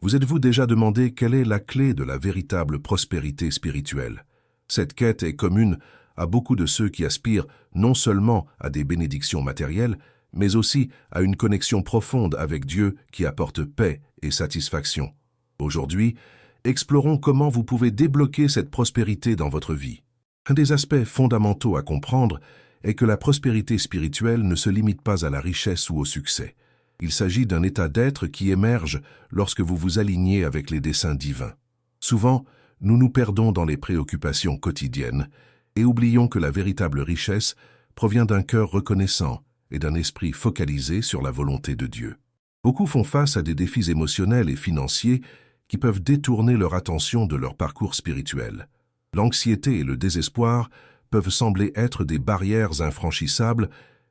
Vous êtes-vous déjà demandé quelle est la clé de la véritable prospérité spirituelle? Cette quête est commune à beaucoup de ceux qui aspirent non seulement à des bénédictions matérielles, mais aussi à une connexion profonde avec Dieu qui apporte paix et satisfaction. Aujourd'hui, explorons comment vous pouvez débloquer cette prospérité dans votre vie. Un des aspects fondamentaux à comprendre est que la prospérité spirituelle ne se limite pas à la richesse ou au succès. Il s'agit d'un état d'être qui émerge lorsque vous vous alignez avec les desseins divins. Souvent, nous nous perdons dans les préoccupations quotidiennes et oublions que la véritable richesse provient d'un cœur reconnaissant et d'un esprit focalisé sur la volonté de Dieu. Beaucoup font face à des défis émotionnels et financiers qui peuvent détourner leur attention de leur parcours spirituel. L'anxiété et le désespoir peuvent sembler être des barrières infranchissables,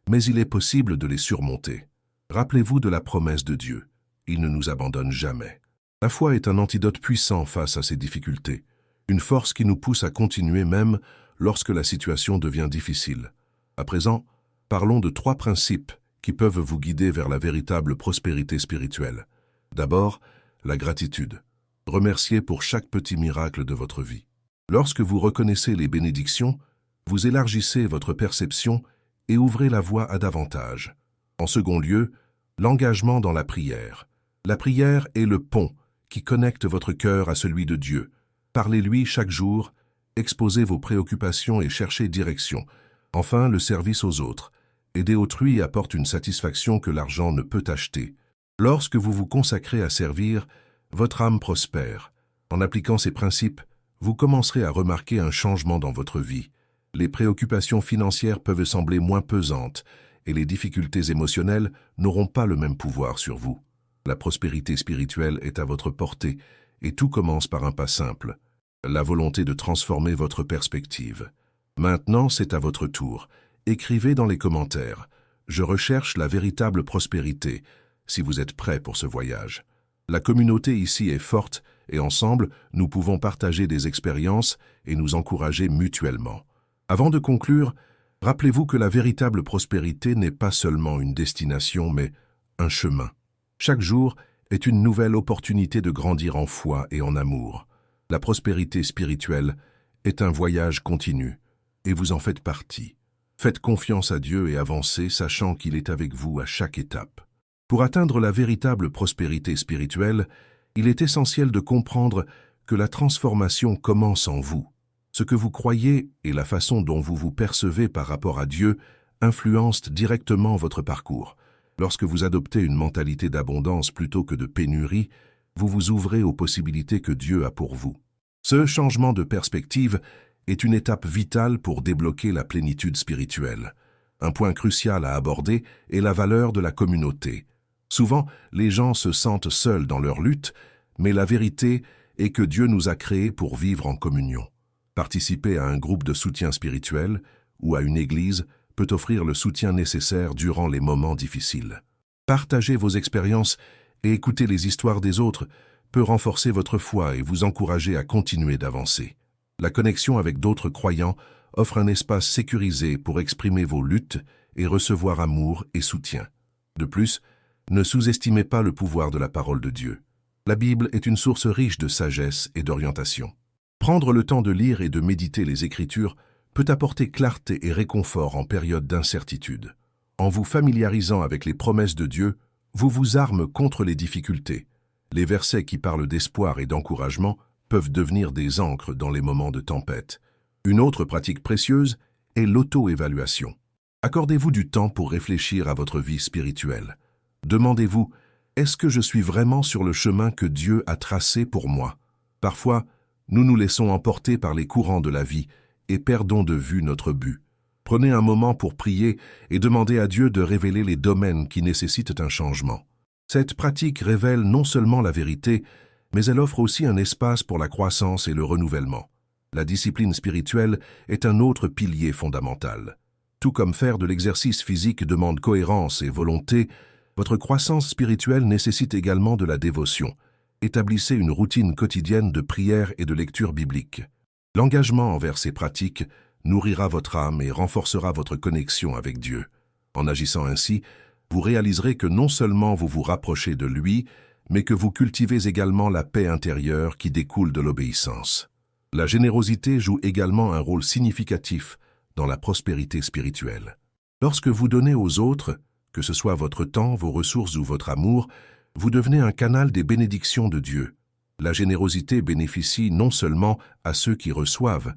mais il est possible de les surmonter. Rappelez-vous de la promesse de Dieu. Il ne nous abandonne jamais. La foi est un antidote puissant face à ces difficultés, une force qui nous pousse à continuer même lorsque la situation devient difficile. À présent, parlons de 3 principes qui peuvent vous guider vers la véritable prospérité spirituelle. D'abord, la gratitude. Remerciez pour chaque petit miracle de votre vie. Lorsque vous reconnaissez les bénédictions, vous élargissez votre perception et ouvrez la voie à davantage. En second lieu, l'engagement dans la prière. La prière est le pont qui connecte votre cœur à celui de Dieu. Parlez-lui chaque jour, exposez vos préoccupations et cherchez direction. Enfin, le service aux autres. Aider autrui apporte une satisfaction que l'argent ne peut acheter. Lorsque vous vous consacrez à servir, votre âme prospère. En appliquant ces principes, vous commencerez à remarquer un changement dans votre vie. Les préoccupations financières peuvent sembler moins pesantes et les difficultés émotionnelles n'auront pas le même pouvoir sur vous. La prospérité spirituelle est à votre portée et tout commence par un pas simple, la volonté de transformer votre perspective. Maintenant, c'est à votre tour. Écrivez dans les commentaires « Je recherche la véritable prospérité » si vous êtes prêt pour ce voyage. La communauté ici est forte et ensemble, nous pouvons partager des expériences et nous encourager mutuellement. Avant de conclure, rappelez-vous que la véritable prospérité n'est pas seulement une destination, mais un chemin. Chaque jour est une nouvelle opportunité de grandir en foi et en amour. La prospérité spirituelle est un voyage continu, et vous en faites partie. Faites confiance à Dieu et avancez, sachant qu'il est avec vous à chaque étape. Pour atteindre la véritable prospérité spirituelle, il est essentiel de comprendre que la transformation commence en vous. Ce que vous croyez et la façon dont vous vous percevez par rapport à Dieu influencent directement votre parcours. Lorsque vous adoptez une mentalité d'abondance plutôt que de pénurie, vous vous ouvrez aux possibilités que Dieu a pour vous. Ce changement de perspective est une étape vitale pour débloquer la plénitude spirituelle. Un point crucial à aborder est la valeur de la communauté. Souvent, les gens se sentent seuls dans leur lutte, mais la vérité est que Dieu nous a créés pour vivre en communion. Participer à un groupe de soutien spirituel ou à une église peut offrir le soutien nécessaire durant les moments difficiles. Partager vos expériences et écouter les histoires des autres peut renforcer votre foi et vous encourager à continuer d'avancer. La connexion avec d'autres croyants offre un espace sécurisé pour exprimer vos luttes et recevoir amour et soutien. De plus, ne sous-estimez pas le pouvoir de la parole de Dieu. La Bible est une source riche de sagesse et d'orientation. Prendre le temps de lire et de méditer les Écritures peut apporter clarté et réconfort en période d'incertitude. En vous familiarisant avec les promesses de Dieu, vous vous armez contre les difficultés. Les versets qui parlent d'espoir et d'encouragement peuvent devenir des ancres dans les moments de tempête. Une autre pratique précieuse est l'auto-évaluation. Accordez-vous du temps pour réfléchir à votre vie spirituelle. Demandez-vous, est-ce que je suis vraiment sur le chemin que Dieu a tracé pour moi? Parfois, nous nous laissons emporter par les courants de la vie et perdons de vue notre but. Prenez un moment pour prier et demandez à Dieu de révéler les domaines qui nécessitent un changement. Cette pratique révèle non seulement la vérité, mais elle offre aussi un espace pour la croissance et le renouvellement. La discipline spirituelle est un autre pilier fondamental. Tout comme faire de l'exercice physique demande cohérence et volonté, votre croissance spirituelle nécessite également de la dévotion. Établissez une routine quotidienne de prière et de lecture biblique. L'engagement envers ces pratiques nourrira votre âme et renforcera votre connexion avec Dieu. En agissant ainsi, vous réaliserez que non seulement vous vous rapprochez de lui, mais que vous cultivez également la paix intérieure qui découle de l'obéissance. La générosité joue également un rôle significatif dans la prospérité spirituelle. Lorsque vous donnez aux autres, que ce soit votre temps, vos ressources ou votre amour, vous devenez un canal des bénédictions de Dieu. La générosité bénéficie non seulement à ceux qui reçoivent,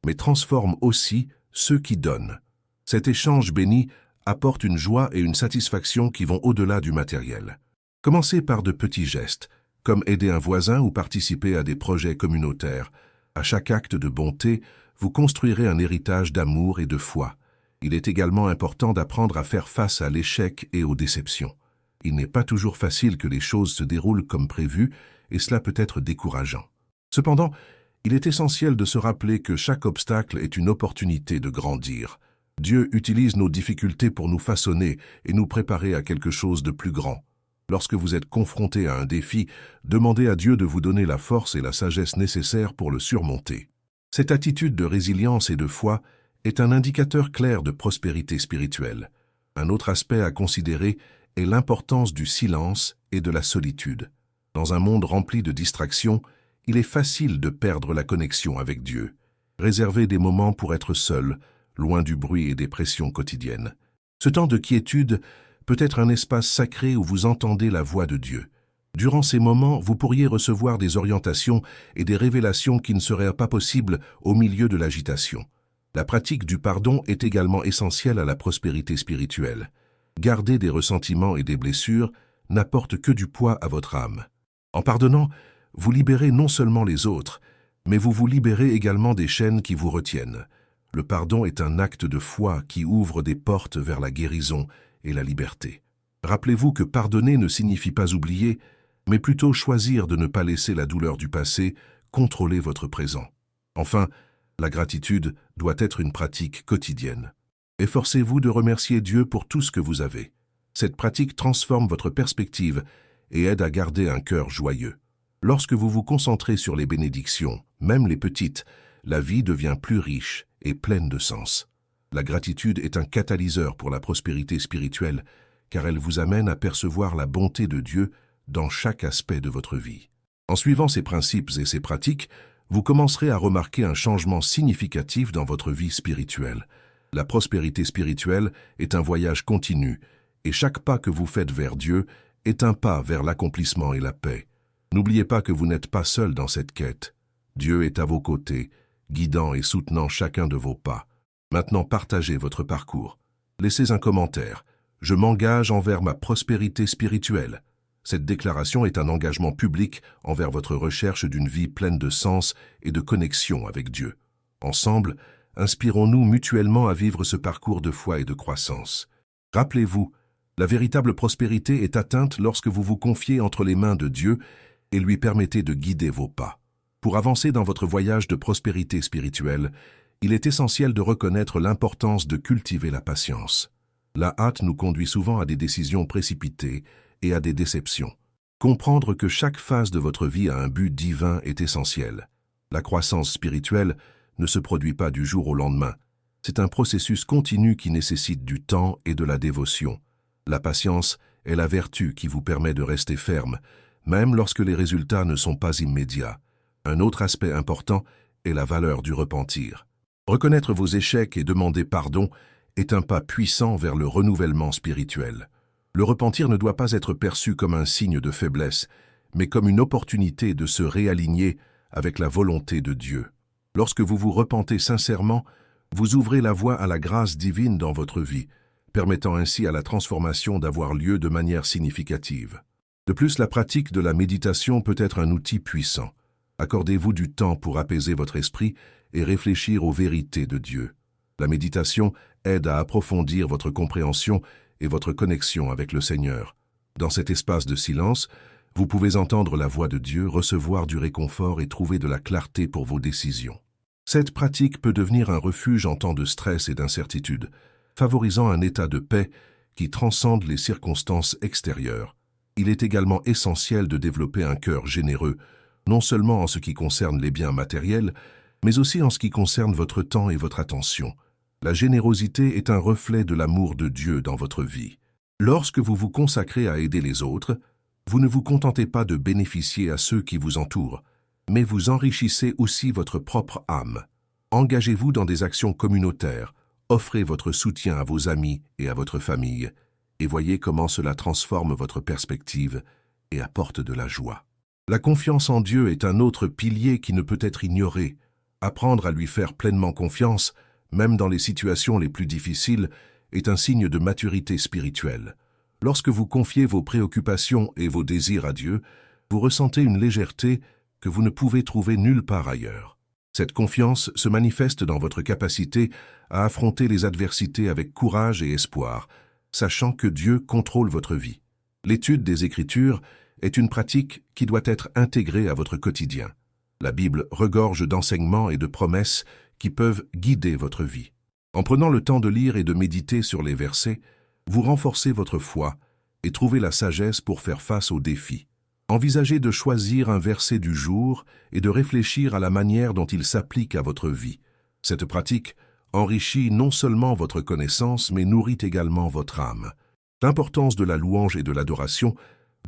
mais transforme aussi ceux qui donnent. Cet échange béni apporte une joie et une satisfaction qui vont au-delà du matériel. Commencez par de petits gestes, comme aider un voisin ou participer à des projets communautaires. À chaque acte de bonté, vous construirez un héritage d'amour et de foi. Il est également important d'apprendre à faire face à l'échec et aux déceptions. Il n'est pas toujours facile que les choses se déroulent comme prévu, et cela peut être décourageant. Cependant, il est essentiel de se rappeler que chaque obstacle est une opportunité de grandir. Dieu utilise nos difficultés pour nous façonner et nous préparer à quelque chose de plus grand. Lorsque vous êtes confronté à un défi, demandez à Dieu de vous donner la force et la sagesse nécessaires pour le surmonter. Cette attitude de résilience et de foi est un indicateur clair de prospérité spirituelle. Un autre aspect à considérer est l'importance du silence et de la solitude. Dans un monde rempli de distractions, il est facile de perdre la connexion avec Dieu. Réservez des moments pour être seul, loin du bruit et des pressions quotidiennes. Ce temps de quiétude peut être un espace sacré où vous entendez la voix de Dieu. Durant ces moments, vous pourriez recevoir des orientations et des révélations qui ne seraient pas possibles au milieu de l'agitation. La pratique du pardon est également essentielle à la prospérité spirituelle. Garder des ressentiments et des blessures n'apporte que du poids à votre âme. En pardonnant, vous libérez non seulement les autres, mais vous vous libérez également des chaînes qui vous retiennent. Le pardon est un acte de foi qui ouvre des portes vers la guérison et la liberté. Rappelez-vous que pardonner ne signifie pas oublier, mais plutôt choisir de ne pas laisser la douleur du passé contrôler votre présent. Enfin, la gratitude doit être une pratique quotidienne. Efforcez-vous de remercier Dieu pour tout ce que vous avez. Cette pratique transforme votre perspective et aide à garder un cœur joyeux. Lorsque vous vous concentrez sur les bénédictions, même les petites, la vie devient plus riche et pleine de sens. La gratitude est un catalyseur pour la prospérité spirituelle, car elle vous amène à percevoir la bonté de Dieu dans chaque aspect de votre vie. En suivant ces principes et ces pratiques, vous commencerez à remarquer un changement significatif dans votre vie spirituelle. La prospérité spirituelle est un voyage continu, et chaque pas que vous faites vers Dieu est un pas vers l'accomplissement et la paix. N'oubliez pas que vous n'êtes pas seul dans cette quête. Dieu est à vos côtés, guidant et soutenant chacun de vos pas. Maintenant, partagez votre parcours. Laissez un commentaire. Je m'engage envers ma prospérité spirituelle. Cette déclaration est un engagement public envers votre recherche d'une vie pleine de sens et de connexion avec Dieu. Ensemble, inspirons-nous mutuellement à vivre ce parcours de foi et de croissance. Rappelez-vous, la véritable prospérité est atteinte lorsque vous vous confiez entre les mains de Dieu et lui permettez de guider vos pas. Pour avancer dans votre voyage de prospérité spirituelle, il est essentiel de reconnaître l'importance de cultiver la patience. La hâte nous conduit souvent à des décisions précipitées et à des déceptions. Comprendre que chaque phase de votre vie a un but divin est essentiel. La croissance spirituelle ne se produit pas du jour au lendemain. C'est un processus continu qui nécessite du temps et de la dévotion. La patience est la vertu qui vous permet de rester ferme, même lorsque les résultats ne sont pas immédiats. Un autre aspect important est la valeur du repentir. Reconnaître vos échecs et demander pardon est un pas puissant vers le renouvellement spirituel. Le repentir ne doit pas être perçu comme un signe de faiblesse, mais comme une opportunité de se réaligner avec la volonté de Dieu. Lorsque vous vous repentez sincèrement, vous ouvrez la voie à la grâce divine dans votre vie, permettant ainsi à la transformation d'avoir lieu de manière significative. De plus, la pratique de la méditation peut être un outil puissant. Accordez-vous du temps pour apaiser votre esprit et réfléchir aux vérités de Dieu. La méditation aide à approfondir votre compréhension et votre connexion avec le Seigneur. Dans cet espace de silence, vous pouvez entendre la voix de Dieu, recevoir du réconfort et trouver de la clarté pour vos décisions. Cette pratique peut devenir un refuge en temps de stress et d'incertitude, favorisant un état de paix qui transcende les circonstances extérieures. Il est également essentiel de développer un cœur généreux, non seulement en ce qui concerne les biens matériels, mais aussi en ce qui concerne votre temps et votre attention. La générosité est un reflet de l'amour de Dieu dans votre vie. Lorsque vous vous consacrez à aider les autres, Vous ne vous contentez pas de bénéficier à ceux qui vous entourent, mais vous enrichissez aussi votre propre âme. Engagez-vous dans des actions communautaires, offrez votre soutien à vos amis et à votre famille, et voyez comment cela transforme votre perspective et apporte de la joie. La confiance en Dieu est un autre pilier qui ne peut être ignoré. Apprendre à lui faire pleinement confiance, même dans les situations les plus difficiles, est un signe de maturité spirituelle. Lorsque vous confiez vos préoccupations et vos désirs à Dieu, vous ressentez une légèreté que vous ne pouvez trouver nulle part ailleurs. Cette confiance se manifeste dans votre capacité à affronter les adversités avec courage et espoir, sachant que Dieu contrôle votre vie. L'étude des Écritures est une pratique qui doit être intégrée à votre quotidien. La Bible regorge d'enseignements et de promesses qui peuvent guider votre vie. En prenant le temps de lire et de méditer sur les versets, vous renforcez votre foi et trouvez la sagesse pour faire face aux défis. Envisagez de choisir un verset du jour et de réfléchir à la manière dont il s'applique à votre vie. Cette pratique enrichit non seulement votre connaissance, mais nourrit également votre âme. L'importance de la louange et de l'adoration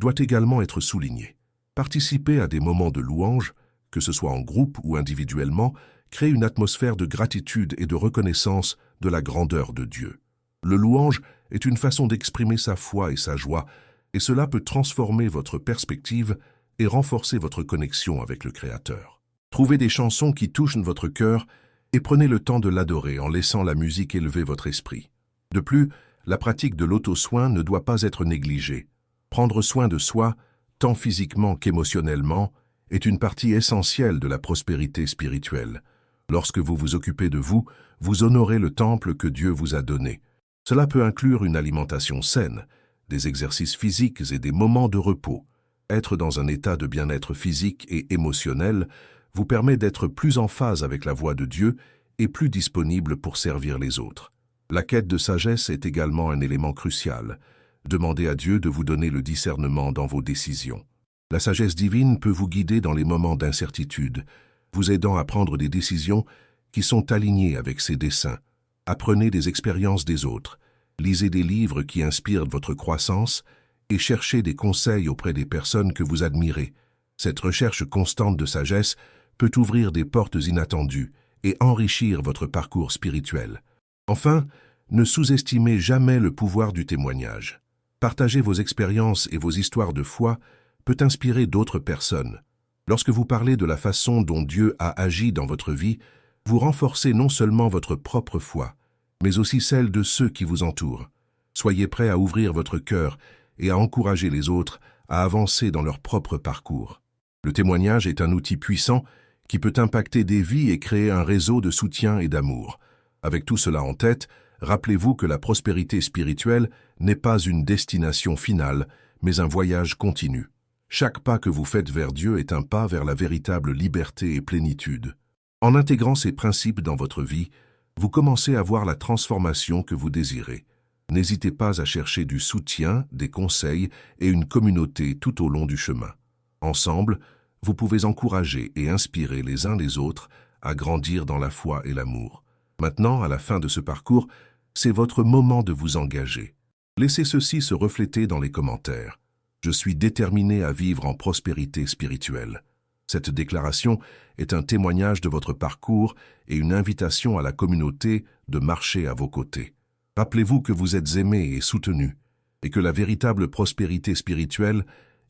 doit également être soulignée. Participer à des moments de louange, que ce soit en groupe ou individuellement, crée une atmosphère de gratitude et de reconnaissance de la grandeur de Dieu. Le louange est une façon d'exprimer sa foi et sa joie, et cela peut transformer votre perspective et renforcer votre connexion avec le Créateur. Trouvez des chansons qui touchent votre cœur et prenez le temps de l'adorer en laissant la musique élever votre esprit. De plus, la pratique de l'auto-soin ne doit pas être négligée. Prendre soin de soi, tant physiquement qu'émotionnellement, est une partie essentielle de la prospérité spirituelle. Lorsque vous vous occupez de vous, vous honorez le temple que Dieu vous a donné. Cela peut inclure une alimentation saine, des exercices physiques et des moments de repos. Être dans un état de bien-être physique et émotionnel vous permet d'être plus en phase avec la voix de Dieu et plus disponible pour servir les autres. La quête de sagesse est également un élément crucial. Demandez à Dieu de vous donner le discernement dans vos décisions. La sagesse divine peut vous guider dans les moments d'incertitude, vous aidant à prendre des décisions qui sont alignées avec ses desseins. Apprenez des expériences des autres, lisez des livres qui inspirent votre croissance et cherchez des conseils auprès des personnes que vous admirez. Cette recherche constante de sagesse peut ouvrir des portes inattendues et enrichir votre parcours spirituel. Enfin, ne sous-estimez jamais le pouvoir du témoignage. Partager vos expériences et vos histoires de foi peut inspirer d'autres personnes. Lorsque vous parlez de la façon dont Dieu a agi dans votre vie, vous renforcez non seulement votre propre foi, mais aussi celle de ceux qui vous entourent. Soyez prêts à ouvrir votre cœur et à encourager les autres à avancer dans leur propre parcours. Le témoignage est un outil puissant qui peut impacter des vies et créer un réseau de soutien et d'amour. Avec tout cela en tête, rappelez-vous que la prospérité spirituelle n'est pas une destination finale, mais un voyage continu. Chaque pas que vous faites vers Dieu est un pas vers la véritable liberté et plénitude. En intégrant ces principes dans votre vie, vous commencez à voir la transformation que vous désirez. N'hésitez pas à chercher du soutien, des conseils et une communauté tout au long du chemin. Ensemble, vous pouvez encourager et inspirer les uns les autres à grandir dans la foi et l'amour. Maintenant, à la fin de ce parcours, c'est votre moment de vous engager. Laissez ceci se refléter dans les commentaires. Je suis déterminé à vivre en prospérité spirituelle. Cette déclaration est un témoignage de votre parcours et une invitation à la communauté de marcher à vos côtés. Rappelez-vous que vous êtes aimés et soutenus, et que la véritable prospérité spirituelle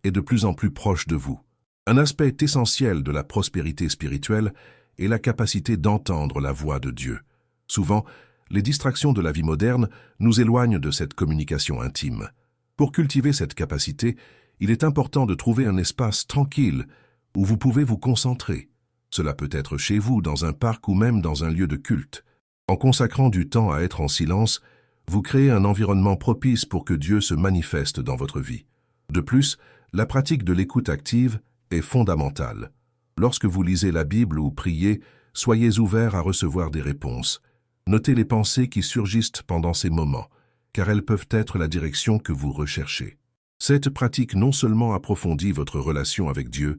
est de plus en plus proche de vous. Un aspect essentiel de la prospérité spirituelle est la capacité d'entendre la voix de Dieu. Souvent, les distractions de la vie moderne nous éloignent de cette communication intime. Pour cultiver cette capacité, il est important de trouver un espace tranquille où vous pouvez vous concentrer. Cela peut être chez vous, dans un parc ou même dans un lieu de culte. En consacrant du temps à être en silence, vous créez un environnement propice pour que Dieu se manifeste dans votre vie. De plus, la pratique de l'écoute active est fondamentale. Lorsque vous lisez la Bible ou priez, soyez ouverts à recevoir des réponses. Notez les pensées qui surgissent pendant ces moments, car elles peuvent être la direction que vous recherchez. Cette pratique non seulement approfondit votre relation avec Dieu,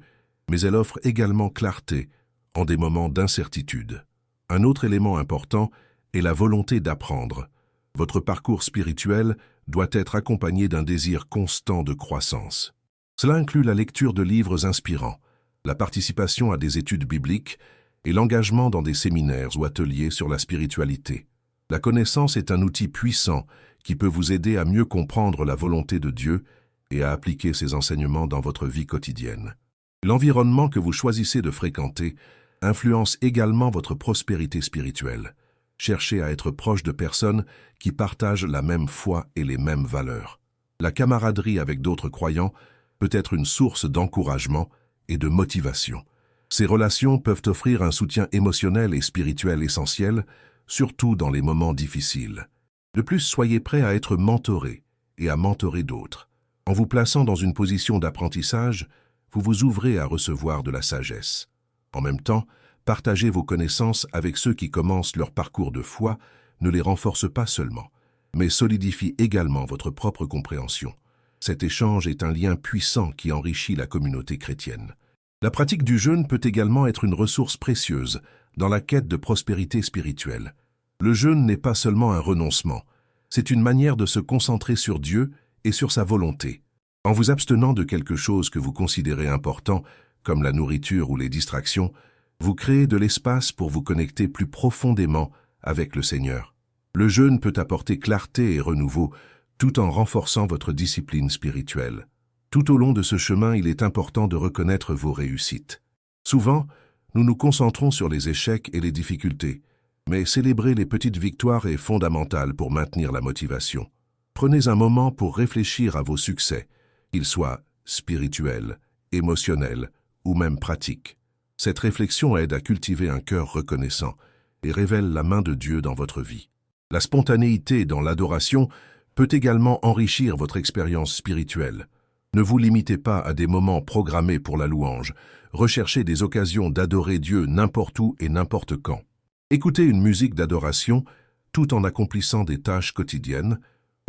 mais elle offre également clarté en des moments d'incertitude. Un autre élément important est la volonté d'apprendre. Votre parcours spirituel doit être accompagné d'un désir constant de croissance. Cela inclut la lecture de livres inspirants, la participation à des études bibliques et l'engagement dans des séminaires ou ateliers sur la spiritualité. La connaissance est un outil puissant qui peut vous aider à mieux comprendre la volonté de Dieu et à appliquer ses enseignements dans votre vie quotidienne. L'environnement que vous choisissez de fréquenter influence également votre prospérité spirituelle. Cherchez à être proche de personnes qui partagent la même foi et les mêmes valeurs. La camaraderie avec d'autres croyants peut être une source d'encouragement et de motivation. Ces relations peuvent offrir un soutien émotionnel et spirituel essentiel, surtout dans les moments difficiles. De plus, soyez prêt à être mentoré et à mentorer d'autres. En vous plaçant dans une position d'apprentissage, vous vous ouvrez à recevoir de la sagesse. En même temps, partager vos connaissances avec ceux qui commencent leur parcours de foi ne les renforce pas seulement, mais solidifie également votre propre compréhension. Cet échange est un lien puissant qui enrichit la communauté chrétienne. La pratique du jeûne peut également être une ressource précieuse dans la quête de prospérité spirituelle. Le jeûne n'est pas seulement un renoncement, c'est une manière de se concentrer sur Dieu et sur sa volonté. En vous abstenant de quelque chose que vous considérez important, comme la nourriture ou les distractions, vous créez de l'espace pour vous connecter plus profondément avec le Seigneur. Le jeûne peut apporter clarté et renouveau, tout en renforçant votre discipline spirituelle. Tout au long de ce chemin, il est important de reconnaître vos réussites. Souvent, nous nous concentrons sur les échecs et les difficultés, mais célébrer les petites victoires est fondamental pour maintenir la motivation. Prenez un moment pour réfléchir à vos succès, qu'ils soient spirituels, émotionnels ou même pratiques. Cette réflexion aide à cultiver un cœur reconnaissant et révèle la main de Dieu dans votre vie. La spontanéité dans l'adoration peut également enrichir votre expérience spirituelle. Ne vous limitez pas à des moments programmés pour la louange. Recherchez des occasions d'adorer Dieu n'importe où et n'importe quand. Écoutez une musique d'adoration tout en accomplissant des tâches quotidiennes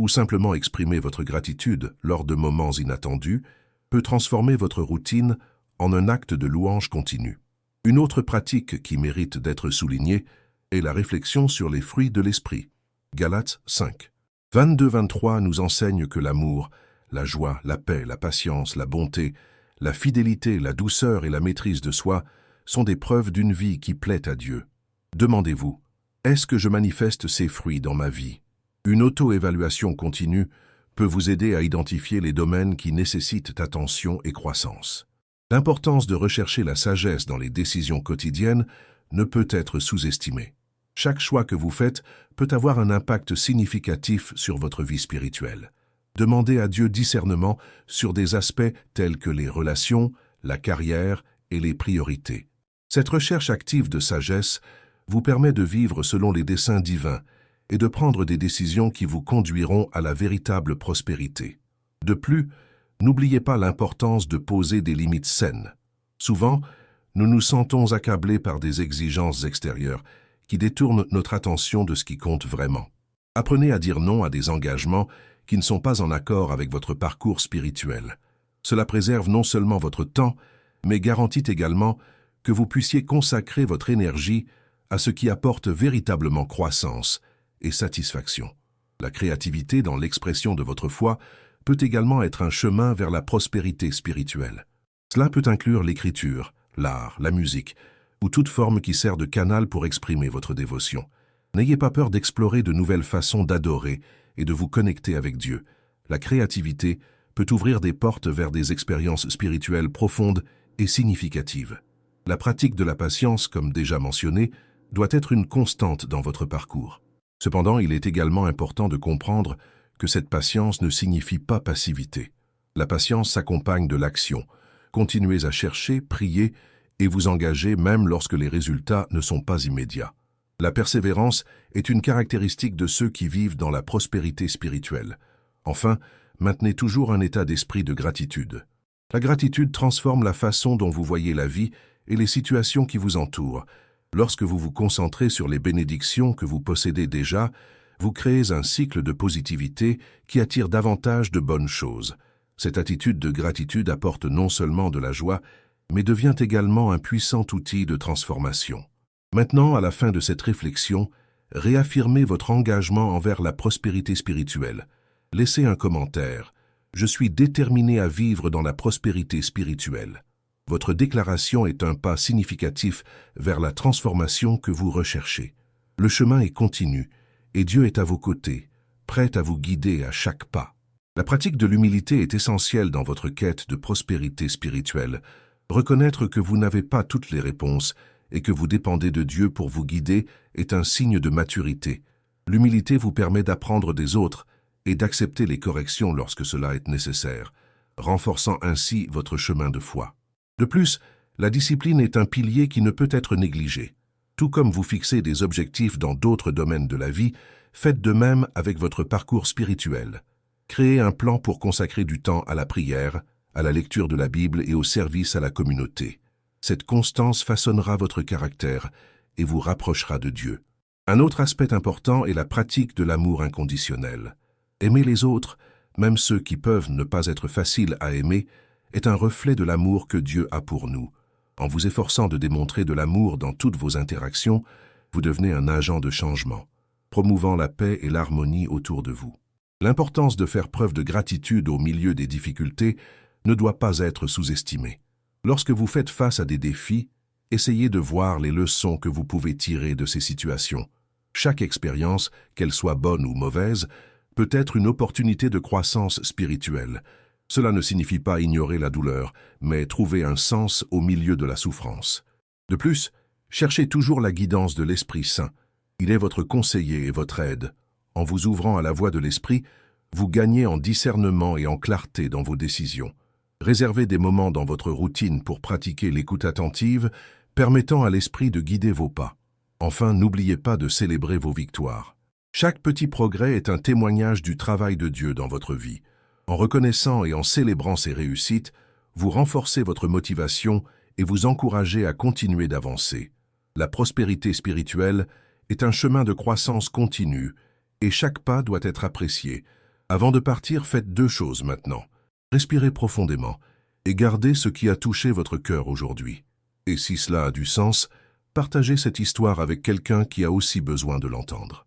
ou simplement exprimer votre gratitude lors de moments inattendus peut transformer votre routine en un acte de louange continu. Une autre pratique qui mérite d'être soulignée est la réflexion sur les fruits de l'esprit. Galates 5. 22-23 nous enseigne que l'amour, la joie, la paix, la patience, la bonté, la fidélité, la douceur et la maîtrise de soi sont des preuves d'une vie qui plaît à Dieu. Demandez-vous, est-ce que je manifeste ces fruits dans ma vie? Une auto-évaluation continue peut vous aider à identifier les domaines qui nécessitent attention et croissance. L'importance de rechercher la sagesse dans les décisions quotidiennes ne peut être sous-estimée. Chaque choix que vous faites peut avoir un impact significatif sur votre vie spirituelle. Demandez à Dieu discernement sur des aspects tels que les relations, la carrière et les priorités. Cette recherche active de sagesse vous permet de vivre selon les desseins divins et de prendre des décisions qui vous conduiront à la véritable prospérité. De plus, n'oubliez pas l'importance de poser des limites saines. Souvent, nous nous sentons accablés par des exigences extérieures qui détournent notre attention de ce qui compte vraiment. Apprenez à dire non à des engagements qui ne sont pas en accord avec votre parcours spirituel. Cela préserve non seulement votre temps, mais garantit également que vous puissiez consacrer votre énergie à ce qui apporte véritablement croissance et satisfaction. La créativité dans l'expression de votre foi peut également être un chemin vers la prospérité spirituelle. Cela peut inclure l'écriture, l'art, la musique, ou toute forme qui sert de canal pour exprimer votre dévotion. N'ayez pas peur d'explorer de nouvelles façons d'adorer et de vous connecter avec Dieu. La créativité peut ouvrir des portes vers des expériences spirituelles profondes et significatives. La pratique de la patience, comme déjà mentionné, doit être une constante dans votre parcours. Cependant, il est également important de comprendre que cette patience ne signifie pas passivité. La patience s'accompagne de l'action. Continuez à chercher, prier et vous engager même lorsque les résultats ne sont pas immédiats. La persévérance est une caractéristique de ceux qui vivent dans la prospérité spirituelle. Enfin, maintenez toujours un état d'esprit de gratitude. La gratitude transforme la façon dont vous voyez la vie et les situations qui vous entourent. Lorsque vous vous concentrez sur les bénédictions que vous possédez déjà, vous créez un cycle de positivité qui attire davantage de bonnes choses. Cette attitude de gratitude apporte non seulement de la joie, mais devient également un puissant outil de transformation. Maintenant, à la fin de cette réflexion, réaffirmez votre engagement envers la prospérité spirituelle. Laissez un commentaire. Je suis déterminé à vivre dans la prospérité spirituelle. Votre déclaration est un pas significatif vers la transformation que vous recherchez. Le chemin est continu et Dieu est à vos côtés, prêt à vous guider à chaque pas. La pratique de l'humilité est essentielle dans votre quête de prospérité spirituelle. Reconnaître que vous n'avez pas toutes les réponses et que vous dépendez de Dieu pour vous guider est un signe de maturité. L'humilité vous permet d'apprendre des autres et d'accepter les corrections lorsque cela est nécessaire, renforçant ainsi votre chemin de foi. De plus, la discipline est un pilier qui ne peut être négligé. Tout comme vous fixez des objectifs dans d'autres domaines de la vie, faites de même avec votre parcours spirituel. Créez un plan pour consacrer du temps à la prière, à la lecture de la Bible et au service à la communauté. Cette constance façonnera votre caractère et vous rapprochera de Dieu. Un autre aspect important est la pratique de l'amour inconditionnel. Aimer les autres, même ceux qui peuvent ne pas être faciles à aimer, est un reflet de l'amour que Dieu a pour nous. En vous efforçant de démontrer de l'amour dans toutes vos interactions, vous devenez un agent de changement, promouvant la paix et l'harmonie autour de vous. L'importance de faire preuve de gratitude au milieu des difficultés ne doit pas être sous-estimée. Lorsque vous faites face à des défis, essayez de voir les leçons que vous pouvez tirer de ces situations. Chaque expérience, qu'elle soit bonne ou mauvaise, peut être une opportunité de croissance spirituelle. Cela ne signifie pas ignorer la douleur, mais trouver un sens au milieu de la souffrance. De plus, cherchez toujours la guidance de l'Esprit Saint. Il est votre conseiller et votre aide. En vous ouvrant à la voix de l'Esprit, vous gagnez en discernement et en clarté dans vos décisions. Réservez des moments dans votre routine pour pratiquer l'écoute attentive, permettant à l'Esprit de guider vos pas. Enfin, n'oubliez pas de célébrer vos victoires. Chaque petit progrès est un témoignage du travail de Dieu dans votre vie. En reconnaissant et en célébrant ces réussites, vous renforcez votre motivation et vous encouragez à continuer d'avancer. La prospérité spirituelle est un chemin de croissance continue et chaque pas doit être apprécié. Avant de partir, faites 2 choses maintenant. Respirez profondément et gardez ce qui a touché votre cœur aujourd'hui. Et si cela a du sens, partagez cette histoire avec quelqu'un qui a aussi besoin de l'entendre.